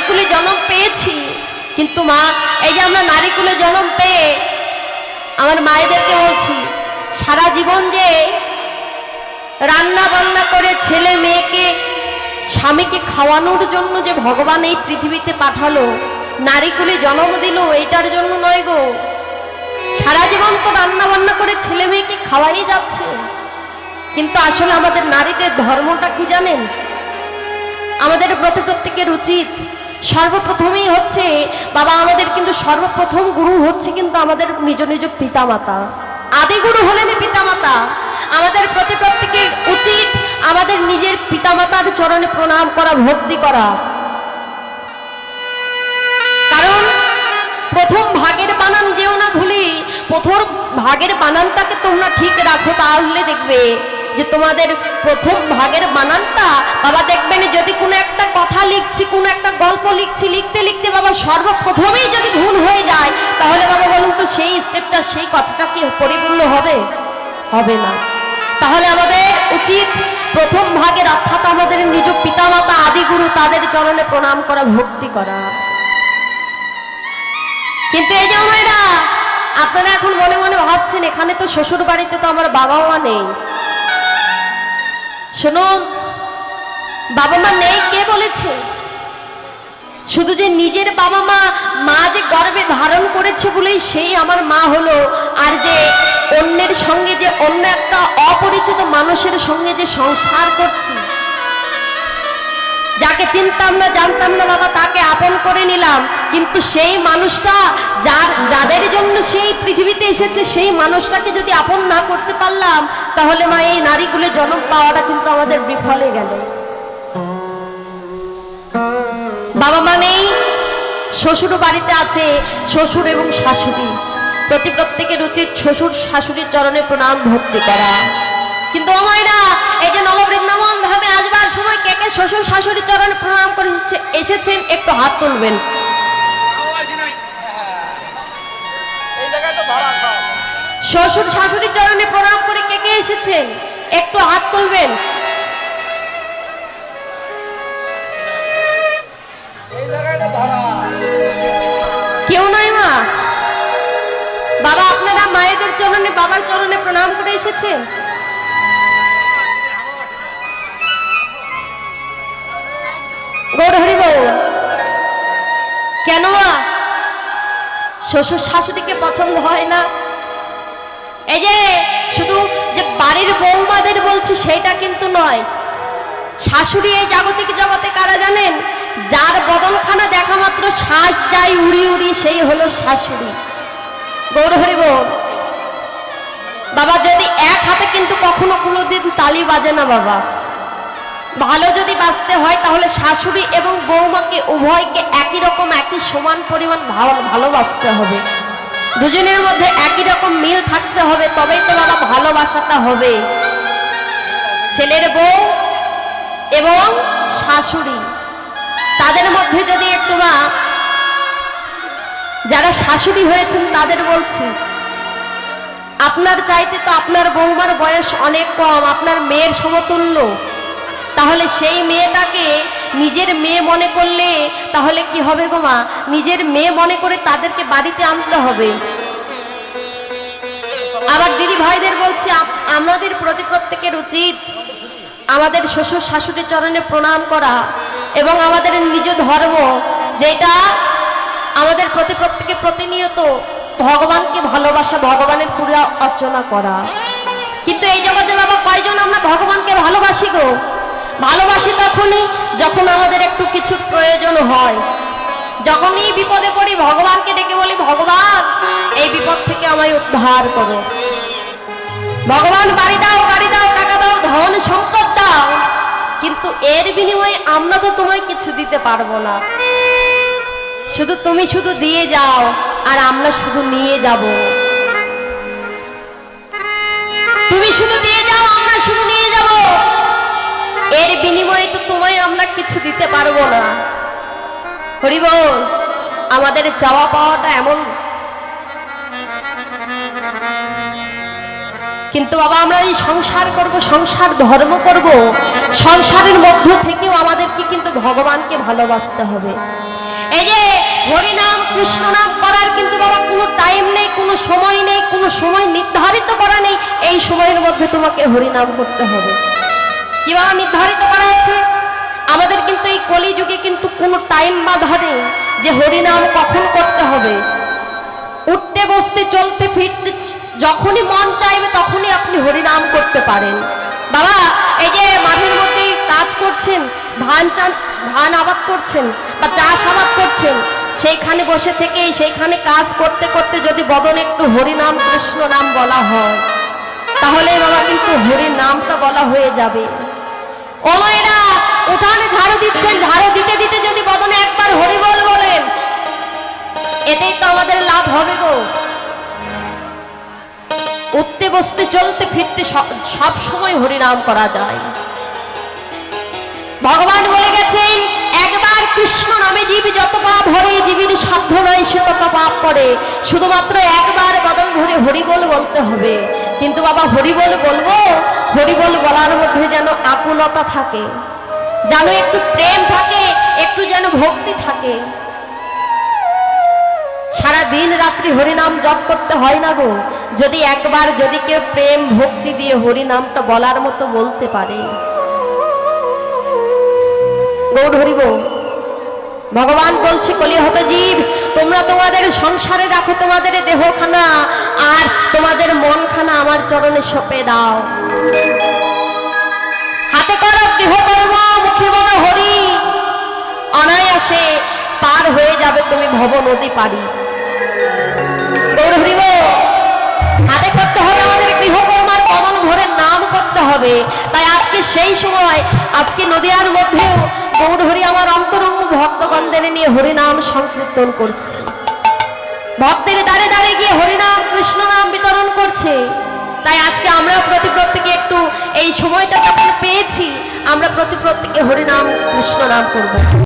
নারীকুলে জন্ম পেয়েছি, কিন্তু মা এই যে আমরা নারীকুলে জন্ম পেয়ে আমার মায়েদেরকে বলছি সারা জীবন যে রান্না বান্না করে ছেলে মেয়েকে স্বামীকে খাওয়ানোর জন্য যে ভগবান এই পৃথিবীতে পাঠালো, নারীকুলে জন্ম দিল এইটার জন্য নয় গো। সারা জীবন তো রান্না বান্না করে ছেলে মেয়েকে খাওয়াই যাচ্ছে, কিন্তু আসলে আমাদের নারীদের ধর্মটা কি জানেন? আমাদের প্রত্যেকের উচিত সর্বপ্রথমেই হচ্ছে বাবা, আমাদের কিন্তু সর্বপ্রথম গুরু হচ্ছে কিন্তু আমাদের নিজ নিজ পিতামাতা। আদি গুরু হলেন পিতামাতা। আমাদের প্রত্যেকের উচিত আমাদের নিজের পিতামাতার চরণে প্রণাম করা, ভক্তি করা। কারণ প্রথম ভাগের বানান যেও না ভুলি, প্রথম ভাগের বানানটাকে তোমরা ঠিক রাখো, তাহলে দেখবে যে তোমাদের প্রথম ভাগের বানানটা বাবা দেখবেন, যদি কোনো একটা কথা লিখছি, কোনো একটা গল্প লিখছি, লিখতে লিখতে বাবা সর্বপ্রথমেই যদি ভুল হয়ে যায়, তাহলে বাবা বলুন তো সেই স্টেপটা, সেই কথাটা কি পরিপূর্ণ হবে? হবে না। তাহলে আমাদের উচিত প্রথম ভাগের অর্থাৎ আমাদের নিজ পিতামাতা আদিগুরু, তাদের চরণে প্রণাম করা, ভক্তি করা। কিন্তু এই যে মায়েরা, আপনারা এখন মনে মনে ভাবছেন এখানে তো শ্বশুর বাড়িতে তো আমার বাবা মা নেই। শুনুন, বাবা মা নেই কে বলেছে? শুধু যে নিজের বাবা মা যে গর্ভে ধারণ করেছে বলেই সেই আমার মা হলো, আর যে অন্যের সঙ্গে যে অন্য একটা অপরিচিত মানুষের সঙ্গে যে সংসার করছি, যাকে চিনতাম না জানতাম না বাবা তাকে আপন করে নিলাম, কিন্তু সেই মানুষটা যাদের জন্য সেই পৃথিবীতে এসেছে সেই মানুষটাকে যদি আপন না করতে পারলাম, তাহলে মা এই নারীকুলে জন্ম পাওয়াটা কিন্তু আমাদের বিফলে গেল। বাবা মা নেই, শ্বশুর বাড়িতে আছে শ্বশুর এবং শাশুড়ি। প্রত্যেকের উচিত শ্বশুর শাশুড়ির চরণে প্রণাম, ভক্তি করা। কিন্তু আমায়রা এই যে নববৃন্দাবন ধামে আসবার সময় কে কে শ্বশুর শাশুড়ির চরণে প্রণাম করে এসেছেন একটু হাত তুলবেন। শ্বশুর শাশুড়ির চরণে প্রণাম করে কে কে এসেছেন একটু হাত তুলবেন। কেউ নয় মা, বাবা আপনারা মায়েদের চরণে, বাবার চরণে প্রণাম করে এসেছেন। গৌর হরি বল। কেন মা শ্বশুর শাশুড়িকে পছন্দ হয় না? এই যে শুধু যে বাড়ির বৌমাদের বলছি সেটা কিন্তু নয়। শাশুড়ি এই জাগতিক জগতে কারা জানেন? যার বদনখানা দেখা মাত্র শ্বাস যায় উড়ি উড়ি, সেই হলো শাশুড়ি। গৌর হরি বল। বাবা যদি এক হাতে কিন্তু কখনো কোনোদিন তালি বাজে না বাবা। ভালো যদি বাঁচতে হয় তাহলে শাশুড়ি এবং বৌমাকে উভয়কে একই রকম, একই সমান পরিমাণ ভালোবাসতে হবে। দুজনের মধ্যে একই রকম মিল থাকতে হবে, তবেই তো বাবা ভালোবাসাটা হবে। ছেলের বউ এবং শাশুড়ি, তাদের মধ্যে যদি একটু বা যারা শাশুড়ি হয়েছেন তাদের বলছি, আপনার চাইতে তো আপনার বৌমার বয়স অনেক কম, আপনার মেয়ের সমতুল্য। তাহলে সেই মেয়েটাকে নিজের মেয়ে মনে করলে তাহলে কি হবে গো মা? নিজের মেয়ে মনে করে তাদেরকে বাড়িতে আনতে হবে। আবার দিদি ভাইদের বলছি, আমাদের প্রত্যেকের উচিত আমাদের শ্বশুর শাশুড়ির চরণে প্রণাম করা এবং আমাদের নিজ ধর্ম যেটা আমাদের প্রত্যেকে প্রতিনিয়ত ভগবানকে ভালোবাসা, ভগবানের পূজা অর্চনা করা। কিন্তু এই জগতে বাবা কয়জন আমরা ভগবানকে ভালোবাসি গো? ভালোবাসি তখনই যখন আমাদের একটু কিছু প্রয়োজন হয়, যখনই বিপদে পড়ি ভগবানকে ডেকে বলি, ভগবান এই বিপদ থেকে আমায় উদ্ধার করো। ভগবান বাড়ি দাও, গাড়ি দাও, টাকা দাও, ধন সম্পদ দাও, কিন্তু এর বিনিময়ে আমরা তো তোমায় কিছু দিতে পারবো না। তুমি শুধু দিয়ে যাও আর আমরা শুধু নিয়ে যাব। তুমি শুধু দিয়ে যাও, আমরা শুধু নিয়ে যাব, এর বিনিময়ে তো তোমায় আমরা কিছু দিতে পারবো না। হরি বল। আমাদের চাওয়া পাওয়াটা এমন। কিন্তু বাবা আমরা এই সংসার করব, সংসার ধর্ম করব, সংসারের মধ্য থেকেও আমাদেরকে কিন্তু ভগবানকে ভালোবাসতে হবে। এই যে হরিনাম কৃষ্ণ নাম করার কিন্তু বাবা কোনো টাইম নেই, কোনো সময় নেই, কোনো সময় নির্ধারিত করা নেই এই সময়ের মধ্যে তোমাকে হরিনাম করতে হবে। কি বাবা নির্ধারিত করা আছে? আমাদের কিন্তু এই কলিযুগে কিন্তু কোনো টাইম বাঁধা নেই যে হরিনাম কখন করতে হবে। উঠতে বসতে চলতে ফিরতে যখনই মন চাইবে তখনই আপনি হরিনাম করতে পারেন। বাবা এই যে মাঠের মধ্যে কাজ করছেন, ধান আবাদ করছেন বা চাষ আবাদ করছেন, সেইখানে বসে থেকেই সেইখানে কাজ করতে করতে যদি বদনে একটু হরিনাম কৃষ্ণ নাম বলা হয় তাহলে বাবা কিন্তু হরিনামটা বলা হয়ে যাবে। ও মায়েরা উঠানে ঝাড়ু দিচ্ছেন, ঝাড়ু দিতে দিতে যদি বদনে একবার হরিবল বলেন এতেই তো আমাদের লাভ হবে গো। উঠতে বসতে চলতে ফিরতে সব সময় হরিনাম করা যায়। ভগবান বলে গেছেন একবার কৃষ্ণ নামে জীব যত পাপ হরে, জীবের সাধ্য নয় সে তত পাপ করে। শুধুমাত্র একবার বদন ভরে হরিবল বলতে হবে। কিন্তু বাবা হরিবল বলবো, হরিবল বলার মধ্যে যেন আকুলতা থাকে, যেন একটু প্রেম থাকে, একটু যেন ভক্তি থাকে। সারা দিন রাত্রি হরিনাম জপ করতে হয় না গো। যদি একবার যদি কেউ প্রেম ভক্তি দিয়ে হরিনামটা বলার মতো বলতে পারে। গৌড় হরিব ভগবান বলছে কলিহত জীব তোমরা তোমাদের সংসারে রাখো তোমাদের দেহখানা, আর তোমাদের মনখানা আমার চরণে সঁপে দাও। হাতে করো গৃহকর্ম, মুখে বলো হরি, অনায়াসে পার হয়ে যাবে তুমি ভব নদী পারি। গৌড় হরিব হাতে করতে হবে আমাদের গৃহকর্মার কমন ভরে নাম করতে হবে। তাই আজকে সেই সময় আজকে নদিয়ার মধ্যেও গৌড় হরি আমার অন্তরঙ্গ ভক্তগণদের নিয়ে হরিনাম সংকীর্তন করছে। ভক্তের দ্বারে দ্বারে গিয়ে হরিনাম কৃষ্ণ নাম বিতরণ করছে। তাই আজকে আমরা প্রত্যেকে একটু এই সময়টা যখন পেয়েছি আমরা প্রত্যেকে হরিনাম কৃষ্ণ নাম করব।